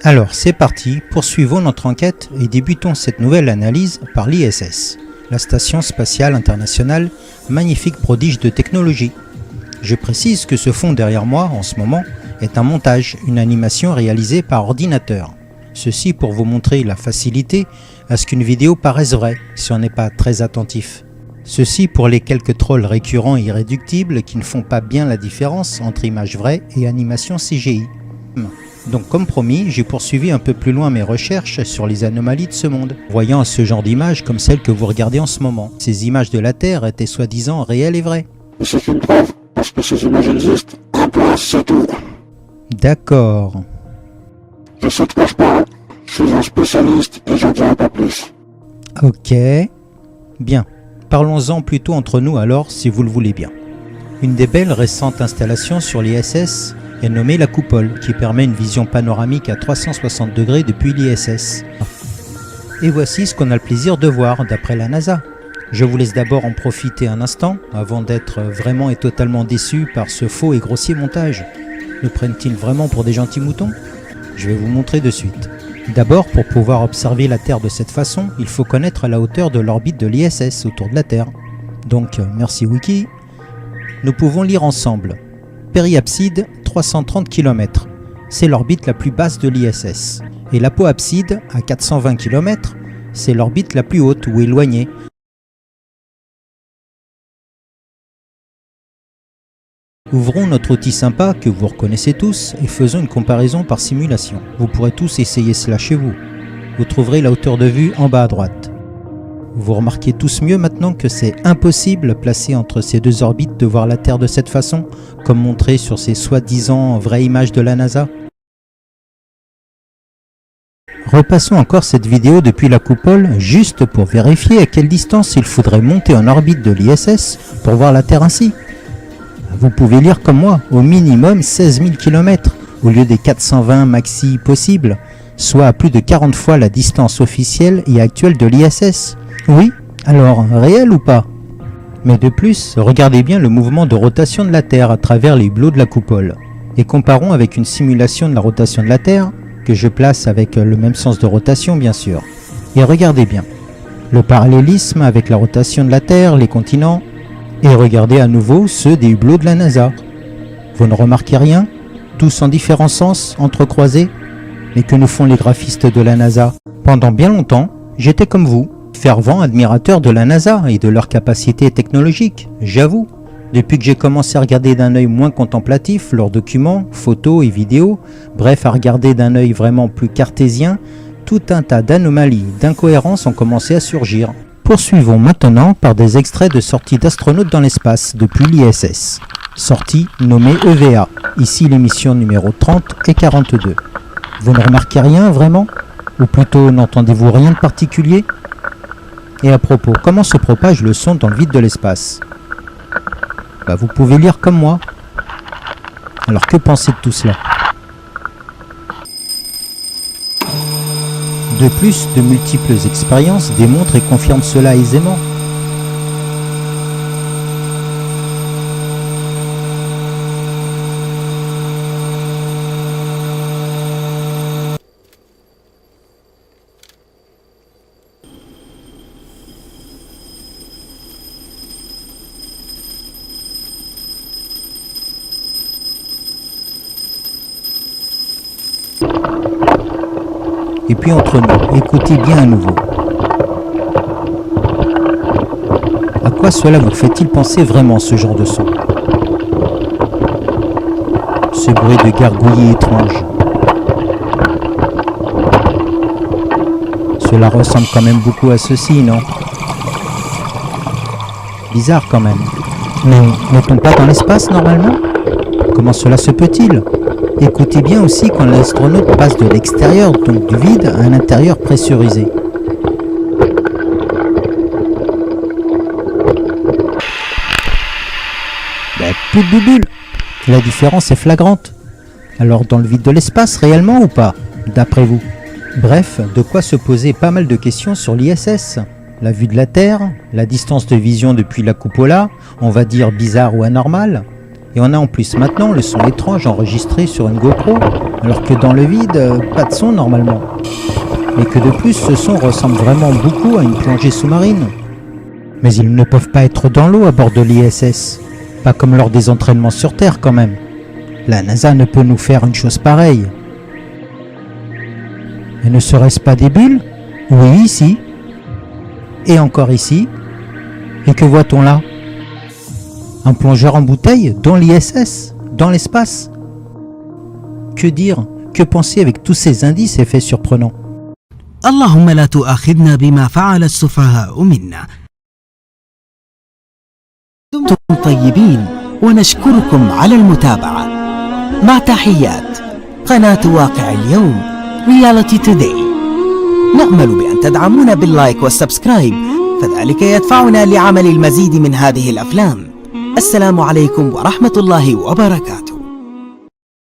Alors c'est parti, poursuivons notre enquête et débutons cette nouvelle analyse par l'ISS, la Station Spatiale Internationale, magnifique prodige de technologie. Je précise que ce fond derrière moi en ce moment est un montage, une animation réalisée par ordinateur. Ceci pour vous montrer la facilité à ce qu'une vidéo paraisse vraie si on n'est pas très attentif. Ceci pour les quelques trolls récurrents et irréductibles qui ne font pas bien la différence entre image vraie et animation CGI. Donc comme promis, j'ai poursuivi un peu plus loin mes recherches sur les anomalies de ce monde, voyant ce genre d'images comme celles que vous regardez en ce moment. Ces images de la Terre étaient soi-disant réelles et vraies. Et c'est une preuve, parce que ces images existent. Un point, c'est tout. D'accord. Je sais de quoi je parle. Je suis un spécialiste et j'en dirai pas plus. Ok. Bien. Parlons-en plutôt entre nous alors, si vous le voulez bien. Une des belles récentes installations sur l'ISS est nommée la coupole, qui permet une vision panoramique à 360 degrés depuis l'ISS. Et voici ce qu'on a le plaisir de voir d'après la NASA. Je vous laisse d'abord en profiter un instant, avant d'être vraiment et totalement déçu par ce faux et grossier montage. Nous prennent-ils vraiment pour des gentils moutons? Je vais vous montrer de suite. D'abord, pour pouvoir observer la Terre de cette façon, il faut connaître la hauteur de l'orbite de l'ISS autour de la Terre. Donc, merci Wiki. Nous pouvons lire ensemble. Périapside, 330 km. C'est l'orbite la plus basse de l'ISS. Et l'apoapside, à 420 km, c'est l'orbite la plus haute ou éloignée. Ouvrons notre outil sympa que vous reconnaissez tous et faisons une comparaison par simulation. Vous pourrez tous essayer cela chez vous. Vous trouverez la hauteur de vue en bas à droite. Vous remarquez tous mieux maintenant que c'est impossible placé entre ces deux orbites de voir la Terre de cette façon, comme montré sur ces soi-disant vraies images de la NASA. Repassons encore cette vidéo depuis la coupole, juste pour vérifier à quelle distance il faudrait monter en orbite de l'ISS pour voir la Terre ainsi. Vous pouvez lire comme moi, au minimum 16 000 km, au lieu des 420 maxi possibles, soit à plus de 40 fois la distance officielle et actuelle de l'ISS. Oui, alors réel ou pas? Mais de plus, regardez bien le mouvement de rotation de la Terre à travers les hublots de la coupole. Et comparons avec une simulation de la rotation de la Terre, que je place avec le même sens de rotation bien sûr. Et regardez bien, le parallélisme avec la rotation de la Terre, les continents, et regardez à nouveau ceux des hublots de la NASA. Vous ne remarquez rien? Tous en différents sens, entrecroisés? Mais que nous font les graphistes de la NASA? Pendant bien longtemps, j'étais comme vous, fervent admirateur de la NASA et de leur capacité technologique, j'avoue. Depuis que j'ai commencé à regarder d'un œil moins contemplatif leurs documents, photos et vidéos, bref à regarder d'un œil vraiment plus cartésien, tout un tas d'anomalies, d'incohérences ont commencé à surgir. Poursuivons maintenant par des extraits de sorties d'astronautes dans l'espace depuis l'ISS. Sortie nommée EVA, ici l'émission numéro 30 et 42. Vous ne remarquez rien vraiment? Ou plutôt n'entendez-vous rien de particulier? Et à propos, comment se propage le son dans le vide de l'espace? Vous pouvez lire comme moi. Alors que pensez de tout cela? De plus, de multiples expériences démontrent et confirment cela aisément. Et puis entre nous, écoutez bien à nouveau. À quoi cela vous fait-il penser vraiment ce genre de son? Ce bruit de gargouillis étrange. Cela ressemble quand même beaucoup à ceci, non? Bizarre quand même. Mais n'est-on pas dans l'espace normalement? Comment cela se peut-il? Écoutez bien aussi quand l'astronaute passe de l'extérieur, donc du vide, à un intérieur pressurisé. Plus de bulles. La différence est flagrante. Alors dans le vide de l'espace réellement ou pas, d'après vous? Bref, de quoi se poser pas mal de questions sur l'ISS. La vue de la Terre, la distance de vision depuis la cupola, on va dire bizarre ou anormale. Et on a en plus maintenant le son étrange enregistré sur une GoPro. alors que dans le vide, pas de son normalement. Et que de plus, ce son ressemble vraiment beaucoup à une plongée sous-marine. Mais ils ne peuvent pas être dans l'eau à bord de l'ISS. Pas comme lors des entraînements sur Terre quand même. La NASA ne peut nous faire une chose pareille. Et ne serait-ce pas des bulles? Oui, ici. Et encore ici. Et que voit-on là? Un plongeur en bouteille dans l'ISS, dans l'espace. Que dire? Que penser avec tous ces indices et faits surprenants? اللهم لا تؤاخذنا بما فعل السفهاء منا. دمتم طيبين ونشكركم على المتابعة. مع تحيات قناة واقع اليوم رياليتي توداي. نأمل بأن تدعمونا باللايك والسبسكرايب، فذلك يدفعنا لعمل المزيد من هذه الأفلام. السلام عليكم ورحمة الله وبركاته.